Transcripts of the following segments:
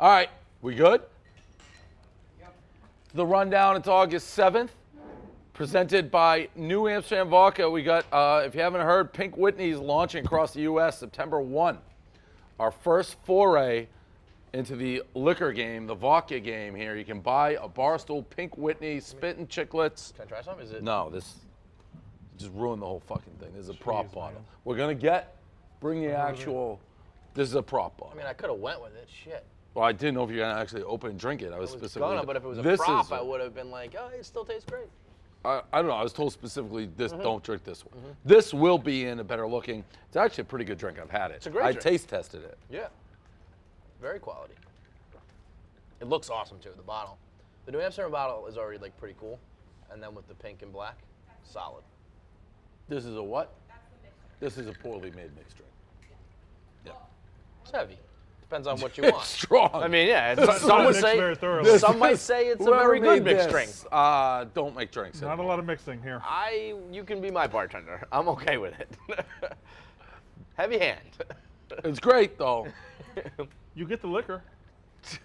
All right, we good? Yep. The rundown, it's August 7th, presented by New Amsterdam Vodka. We got, if you haven't heard, Pink Whitney's launching across the U.S. September 1. Our first foray into the liquor game, the vodka game here. You can buy a Barstool Pink Whitney Spittin' Chiclets. Can I try some? Is it? No, this just ruined the whole fucking thing. This is a prop bottle. Man. We're going to bring the actual, this is a prop bottle. I mean, I could have went with it, shit. Well, I didn't know if you were going to actually open and drink it. I was specifically. Gonna, but if it was a prop, I would have been like, oh, it still tastes great. I don't know. I was told specifically, don't drink this one. This will be in a better looking. It's actually a pretty good drink. I've had it. It's a great drink. I taste tested it. Yeah. Very quality. It looks awesome, too, the bottle. The New Amsterdam bottle is already, like, pretty cool. And then with the pink and black, solid. This is a what? This is a poorly made mixed drink. Yeah. It's heavy. Depends on what you want. It's strong. I mean, yeah. Some might say it's a very good mixed drink. Don't make drinks. Not a lot of mixing here. You can be my bartender. I'm okay with it. Heavy hand. It's great, though. You get the liquor.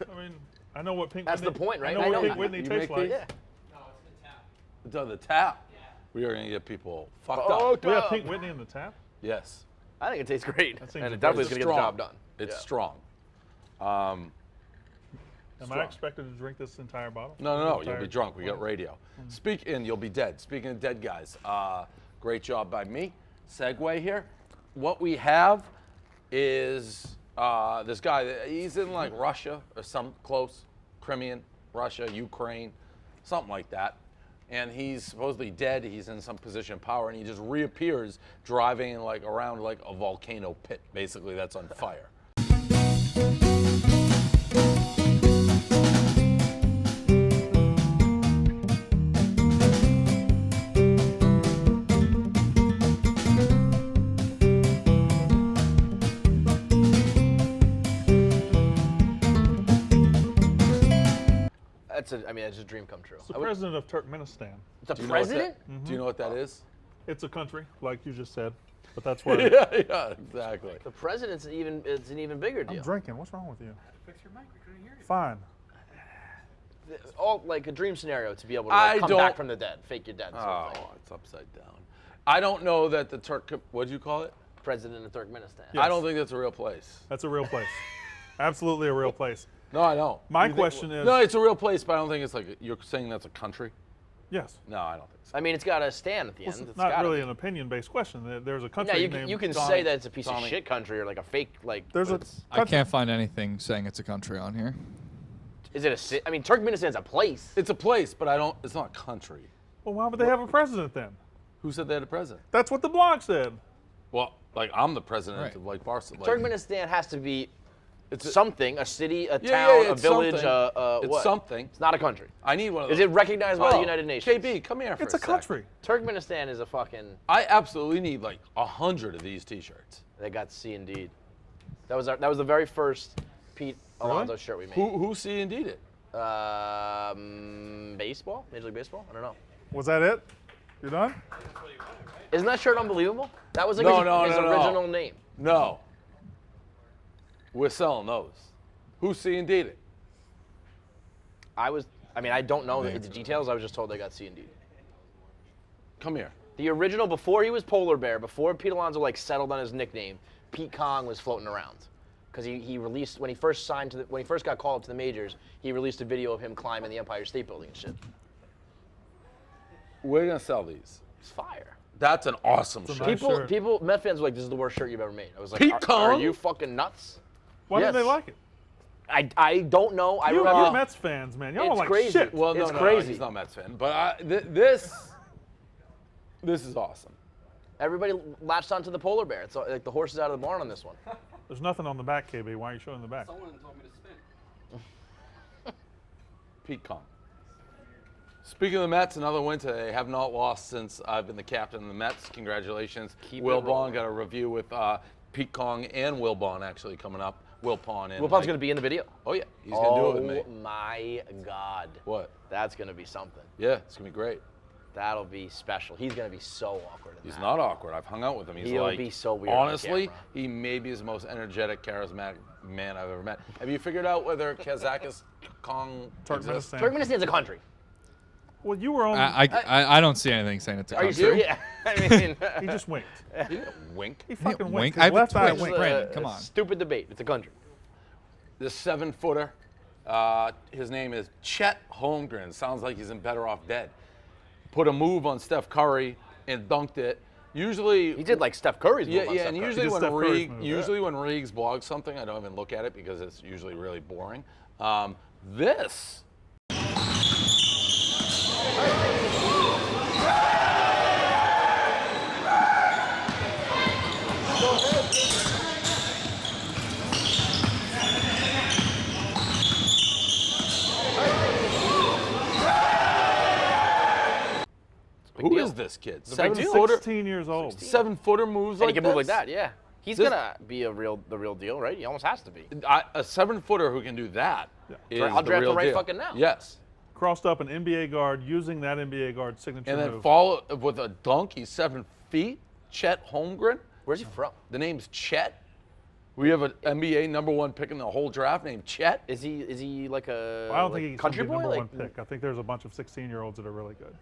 I mean, I know what Pink That's Whitney, the point, right? I know what Pink Whitney tastes like. Yeah. No, it's the tap. It's on the tap. Yeah. We are going to get people fucked up. We have Pink Whitney in the tap? Yes. I think it tastes great. And it great. definitely is going to get the job done. It's strong. Am I expected to drink this entire bottle? No. You'll be drunk. We got radio. You'll be dead. Speaking of dead guys, great job by me. Segue here. What we have is this guy. He's in like Russia or some close, Crimean, Russia, Ukraine, something like that. And he's supposedly dead. He's in some position of power, and he just reappears driving like around like a volcano pit. Basically, that's on fire. It's a dream come true. It's the president of Turkmenistan. The president? Do you know what that is? It's a country, like you just said, but that's where. yeah, exactly. The president's it's an even bigger deal. I'm drinking. What's wrong with you? Fix your mic. We couldn't hear you. Fine. All like a dream scenario to be able to come back from the dead, fake your dead. Oh, it's upside down. I don't know that the what'd you call it? President of Turkmenistan. Yes. I don't think that's a real place. That's a real place. Absolutely a real place. No, I know. My question is. No, it's a real place, but I don't think it's like you're saying that's a country. Yes. No, I don't think so. I mean, it's got a stand at the Well, end. it's not really an opinion-based question. There's a country named. You can say that it's a piece of shit country or like a fake like. There's a. I can't find anything saying it's a country on here. Is it a? I mean, Turkmenistan's a place. It's a place, but I don't. It's not a country. Well, why would they have a president then? Who said they had a president? That's what the blog said. Well, like I'm the president of like Barstool. Like, Turkmenistan has to be. It's something, a city, a yeah, town, a it's village, it's what? something. It's not a country. I need one of those. Is it recognized by the United Nations? KB, come here for It's a sec. country. Turkmenistan is a fucking. I absolutely need like 100 of these T-shirts. They got C indeed. That was the very first Pete Alonso shirt we made. Who C indeed it? Baseball, Major League Baseball. I don't know. Was that it? You're done? Isn't that shirt unbelievable? That was like his original name. No. We're selling those. Who's C indeed it? I don't know the details. I was just told they got C and D. Come here. The original, before he was Polar Bear, before Pete Alonso like settled on his nickname, Pete Kong was floating around. Because he released when he first got called up to the majors, he released a video of him climbing the Empire State Building and shit. We're gonna sell these. It's fire. That's an awesome shirt. Nice People, Met fans were like, "This is the worst shirt you've ever made." I was like, Pete are Kong? you fucking nuts?" Why Yes. didn't they like it? I don't know. I remember. You're Mets fans, man. Y'all It's don't like crazy. shit. Well, It's no, crazy. he's not a Mets fan. But this is awesome. Everybody latched onto the Polar Bear. It's like the horse is out of the barn on this one. There's nothing on the back, KB. Why are you showing the back? Someone told me to spin. Pete Kong. Speaking of the Mets, another win today. Have not lost since I've been the captain of the Mets. Congratulations. Wilbon got a review with Pete Kong and Wilbon actually coming up. Wilbon and Wilpon's going to be in the video. Oh yeah, he's going to do it with me. Oh my God. What? That's going to be something. Yeah, it's going to be great. That'll be special. He's gonna be so awkward. He's not awkward. I've hung out with him. He'll like, be so weird on honestly, camera. he may be the most energetic, charismatic man I've ever met. Have you figured out whether Kazakhstan exists? Turkmenistan. Turkmenistan's a country. Well, you were on. I don't see anything saying it's a Are you country. sure? Yeah. I mean, He just winked. He didn't wink. He fucking wink. winked. I have His a left eye twitch. winked. Brandon, come on. Stupid debate. It's a country. This 7-footer, his name is Chet Holmgren. Sounds like he's in Better Off Dead. Put a move on Steph Curry and dunked it. Usually, He did like Steph Curry's move yeah, on yeah. Steph And Curry. usually did when Steph Curry's move, usually when Riggs blogs something, I don't even look at it because it's usually really boring. This. Who is this kid? a big deal. 7-footer. 16 years old. 7-footer moves And like he can move like this? that, yeah. He's This- gonna be the real deal, right? He almost has to be. A 7-footer who can do that is I'll the draft real him right deal. fucking now. Yes. Crossed up an NBA guard using that NBA guard signature And then move. follow with a dunk. He's 7 feet. Chet Holmgren. Where's he from? The name's Chet. We have an NBA #1 pick in the whole draft named Chet. Is he like a I don't like think he's country gonna be boy? number Like, one pick. I think there's a bunch of 16-year-olds that are really good.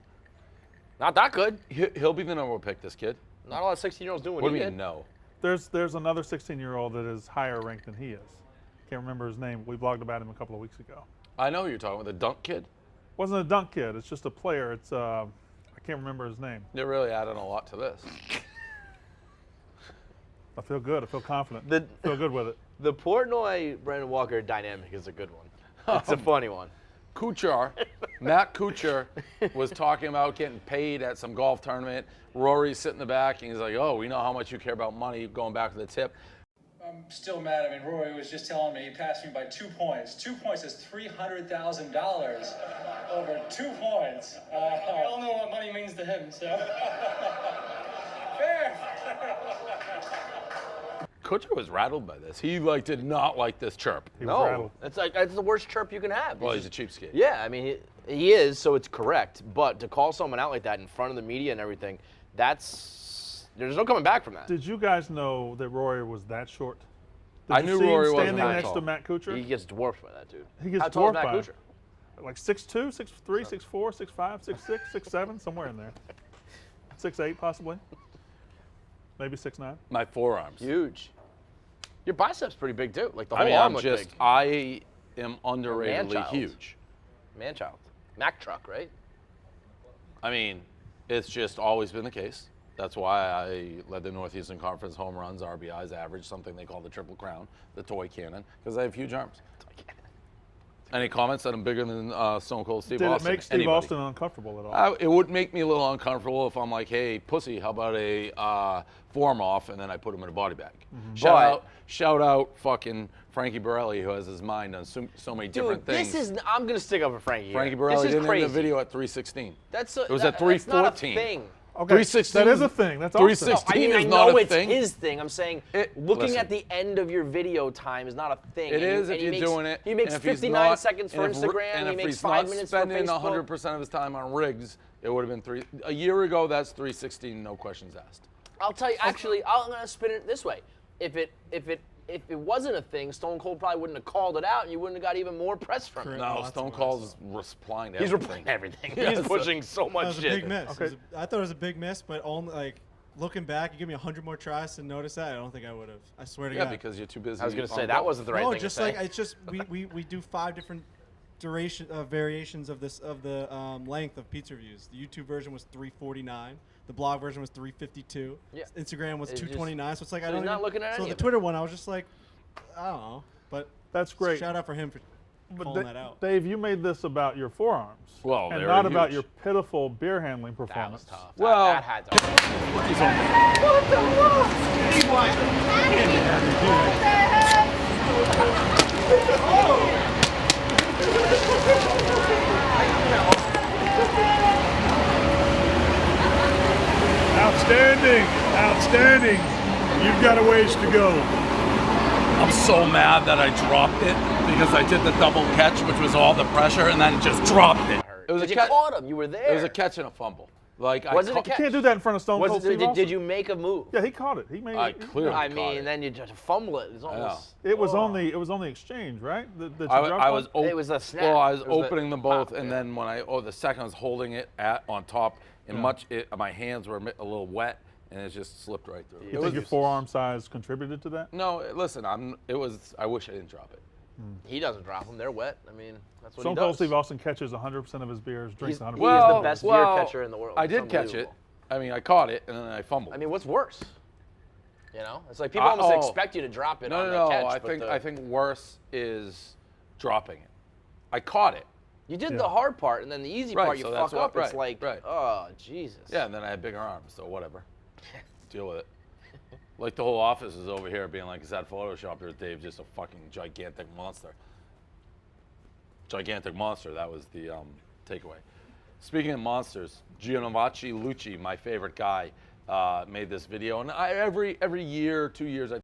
not that good. He'll be the #1 pick, this kid. Not a lot of 16-year-olds doing What what do he you did. mean, no? There's another 16-year-old that is higher ranked than he is. Can't remember his name. We blogged about him a couple of weeks ago. I know who you're talking about, the dunk kid. Wasn't a dunk kid. It's just a player. It's I can't remember his name. You're really adding a lot to this. I feel good. I feel confident. The- feel good with it. The Portnoy Brandon Walker dynamic is a good one. It's a funny one. Kuchar, Matt Kuchar, was talking about getting paid at some golf tournament. Rory's sitting in the back, and he's like, "Oh, we know how much you care about money." Going back to the tip. I'm still mad. I mean, Rory was just telling me he passed me by 2 points. 2 points is $300,000 over 2 points. We all know what money means to him, so. Fair. Kuchar was rattled by this. He did not like this chirp. He was No, rattled. it's the worst chirp you can have. Well, he's a cheapskate. Yeah, I mean, he is, so it's correct. But to call someone out like that in front of the media and everything, there's no coming back from that. Did you guys know that Rory was that short? Did I you knew see him Rory wasn't standing that next tall. to Matt Kuchar. He gets dwarfed by that dude. He gets How tall is dwarfed Matt by Kuchar? him. Like 6'2", 6'3", 6'4", 6'5", 6'6", 6'7", somewhere in there. 6'8", possibly. Maybe 6'9". My forearms. Huge. Your biceps pretty big too. Like the I whole mean, arm I'm looked just, big. I am underratedly man-child. huge. Man-child. Mack truck, right? I mean, it's just always been the case. That's why I led the Northeastern Conference home runs, RBIs, average, something they call the Triple Crown, the toy cannon, because I have huge arms. Any comments that I'm bigger than Stone Cold Steve Did Austin? it make Steve Anybody? Austin uncomfortable at all? It would make me a little uncomfortable if I'm like, hey, pussy, how about a form off, and then I put him in a body bag. Shout out fucking Frankie Borelli, who has his mind on so many different Dude, things. I'm gonna stick up for Frankie. Here. Frankie Borelli This is didn't crazy. end the video at 316. It was at 314. That's not a thing. Okay, 316. that is a thing. That's awesome. 316 I mean, I is not know a it's thing. his thing. I'm saying looking listen. at the end of your video time is not a thing. It And is and if he you're makes, doing it. He makes and if he's 59 not- seconds for and if- Instagram. And He if makes he's 5 not minutes for spending Facebook. 100% of his time on rigs, it would have been a year ago. That's 316, no questions asked. I'll tell you. Actually, I'm gonna spin it this way. If it wasn't a thing, Stone Cold probably wouldn't have called it out, and you wouldn't have got even more press from it. No, that's Stone what I Cold's replying to He's everything. replying everything. He's pushing so That much was a shit. big miss. Okay. I thought it was a big miss, but only like looking back, you give me 100 more tries to notice that. I don't think I would have. I swear to Yeah, God. because you're too busy. I was gonna say on that golf. wasn't the right no, thing just to say. like it's just we do 5 different variations of the length of pizza reviews. The YouTube version was 349. The blog version was 352. Yeah. Instagram was It's just- 229. So it's like so I he's don't. not even- looking at so any the of it. Twitter one, I was just like, I don't know, but That's great. shout out for him for But calling that out. Dave, you made this about your forearms. Well, and they're not about huge. your pitiful beer handling That was performance. tough. Well- that had to. Outstanding, outstanding. You've got a ways to go. I'm so mad that I dropped it because I did the double catch, which was all the pressure, and then just dropped it. It was a Because you catch. caught him. You were there. It was a catch and a fumble. Like Was it a I, catch? You can't do that in front of Stone Cold Steve Austin. Did you make a move? Yeah, he caught it. He made I it. clearly I caught mean, it. then you just fumble it. It's know. almost. It was on the exchange, right? That you I dropped was on? It was a snap. Well, I was It was the opening them both, pop, and yeah. then when the second I was holding it on top, and my hands were a little wet, and it just slipped right through. You think your forearm size contributed to that? No, listen, I wish I didn't drop it. He doesn't drop them. They're wet. I mean, that's what Stone he Cold does. Steve Austin catches 100% of his beers, drinks 100%. He is Well, the best beer well, catcher in the world. I It's did catch it. unbelievable. I mean, I caught it, and then I fumbled. I mean, what's worse? You know, it's like people almost expect you to drop it on the catch. I think worse is dropping it. I caught it. You did the hard part, and then the easy Right, part you so fuck that's what- up. It's right, like, right. oh, Jesus. Yeah, and then I had bigger arms, so whatever. Deal with it. Like the whole office is over here being like, is that Photoshop or is Dave just a fucking gigantic monster? Gigantic monster, that was the takeaway. Speaking of monsters, Gianluca Vacchi, my favorite guy, made this video. And every year, 2 years, I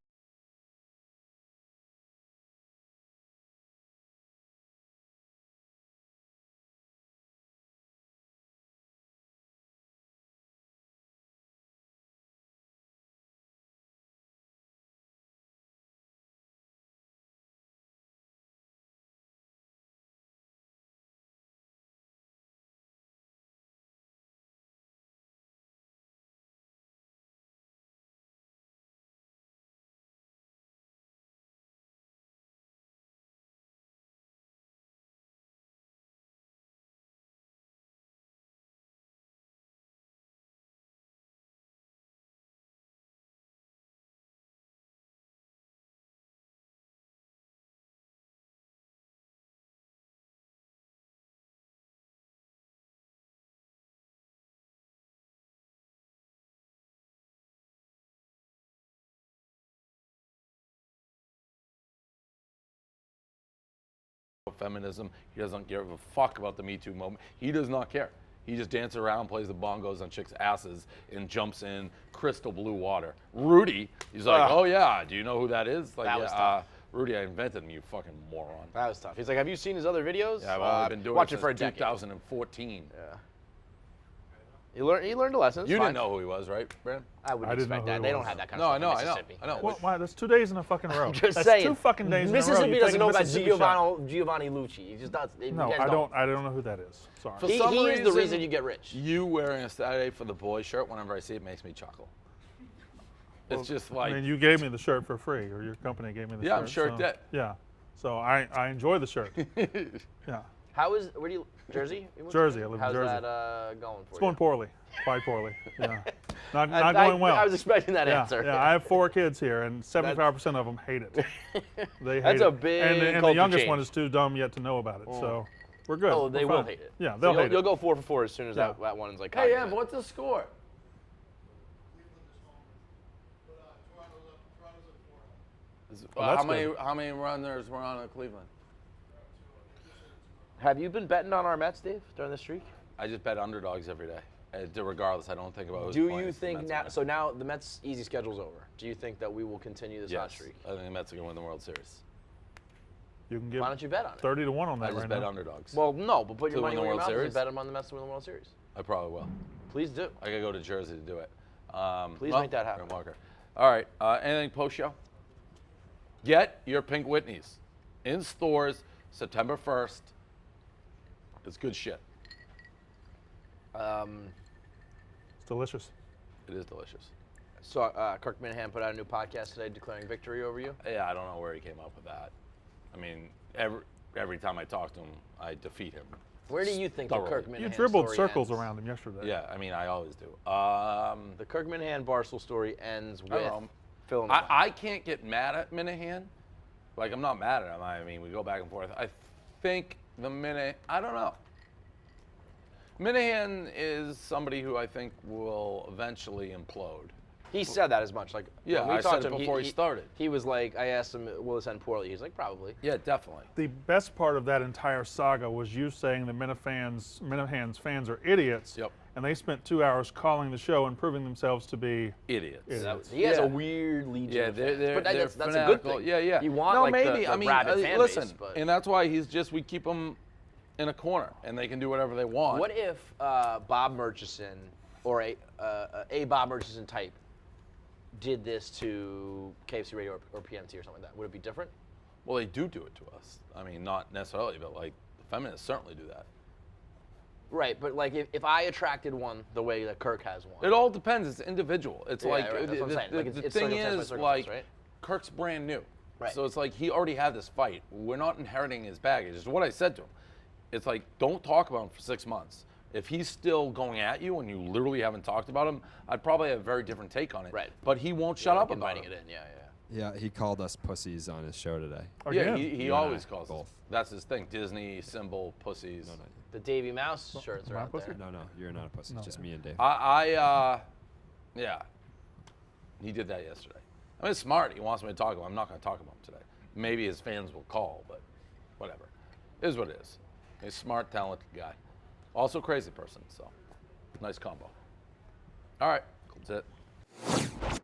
feminism. He doesn't give a fuck about the Me Too moment. He does not care. He just dances around, plays the bongos on chicks' asses, and jumps in crystal blue water. Rudy, he's like, oh yeah, do you know who that is? Like, That was tough. Rudy, I invented him, you fucking moron. That was tough. He's like, have you seen his other videos? Yeah, I've only been doing watch it it for a since decade. 2014. Yeah. He learned a lesson. It's You fine. didn't know who he was, right, Brandon? I wouldn't I didn't expect know who that. he They don't was. have that kind No, of I know, stuff in Mississippi. I know. What, why? That's 2 days in a fucking row. Just That's saying. 2 fucking days Mississippi in a row. doesn't know about Mississippi shot. Giovanni Lucci. He just does. You No, guys I don't know who that is. Sorry. For He some is the reason, reason you get rich. You wearing a Saturday for the Boys shirt, whenever I see it, makes me chuckle. It's just like, I mean, you gave me the shirt for free, or your company gave me the shirt. Yeah, I'm sure it so, did. Yeah. So I enjoy the shirt. Yeah. Where do you, Jersey? You moved to? Jersey, I live in How's Jersey. that going for It's going you? poorly. Quite poorly. Yeah. Not I- going well. I was expecting that yeah, answer. Yeah, I have 4 kids here, and 75% of them hate it. They hate That's it. a big And the culture youngest change. one is too dumb yet to know about it. So we're good. Oh, they We're will fine. hate it. Yeah, So they'll hate you'll it. go 4 for 4 as soon as Yeah. that one's like, hey, cognizant. Ev, what's the score? that's How many runners were on at Cleveland? Have you been betting on our Mets, Dave, during the streak? I just bet underdogs every day. Regardless, I don't think about who's Do playing. you It's the think Mets now? winning. So now the Mets' easy schedule's over. Do you think that we will continue this hot Yes, streak? I think the Mets are going to win the World Series. You can give Why don't you bet on it? 30 to 1 on I that just right bet now. underdogs. Well, no, but put your To money win the where your World mouth is and Series? bet them on the Mets to win the World Series. I probably will. Please do. I gotta go to Jersey to do it. Please make that happen. Aaron Walker. All right. Anything post show? Get your pink Whitneys in stores September 1st. It's good shit. It's delicious. It is delicious. So Kirk Minahan put out a new podcast today declaring victory over you. Yeah, I don't know where he came up with that. I mean, every time I talk to him, I defeat him. Where do you think the Thoroughly. Kirk Minahan You dribbled story circles ends? around him yesterday. Yeah, I mean, I always do. The Kirk Minahan Barstool story ends with I don't know. fill in the blank. I can't get mad at Minahan. Like, I'm not mad at him. I mean, we go back and forth. I think I don't know. Minahan is somebody who I think will eventually implode. He said that as much. Like, Yeah, when we I talked said to it him, before he started. He was like, I asked him, will this end poorly? He's like, probably. Yeah, definitely. The best part of that entire saga was you saying the Minahan's fans are idiots. Yep. And they spent 2 hours calling the show and proving themselves to be Idiots. idiots. He has Yeah. a weird legion. Yeah, of fans. they're But that's a good fanatical. thing. Yeah, yeah. You want no, like maybe. the I mean, rabid fan listen, base, but and that's why we keep them in a corner, and they can do whatever they want. what if Bob Murchison or a Bob Murchison type did this to KFC Radio or PNT or something like that, would it be different? Well, they do it to us. I mean, not necessarily, but like the feminists certainly do that. Right, but like if I attracted one the way that Kirk has one. It all depends. It's individual. It's Yeah, like right, that's what I'm saying. Like, the it's thing circumstance by is, circumstance, like, right? Kirk's brand new. Right. So it's like he already had this fight. We're not inheriting his baggage. It's what I said to him. It's like, don't talk about him for 6 months. If he's still going at you and you literally haven't talked about him, I'd probably have a very different take on it. Right. But he won't shut up about inviting it. it in, yeah. Yeah, he called us pussies on his show today. Yeah, Again. he You always and I, calls us. both. That's his thing. Disney, symbol, pussies. No, The Davy Mouse shirts are my out pussy? there. no, you're not a pussy. No. Just me and Dave. Yeah. He did that yesterday. I mean, it's smart. He wants me to talk about him. I'm not going to talk about him today. Maybe his fans will call, but whatever. It is what it is. He's a smart, talented guy. Also crazy person, so nice combo. All right, that's it.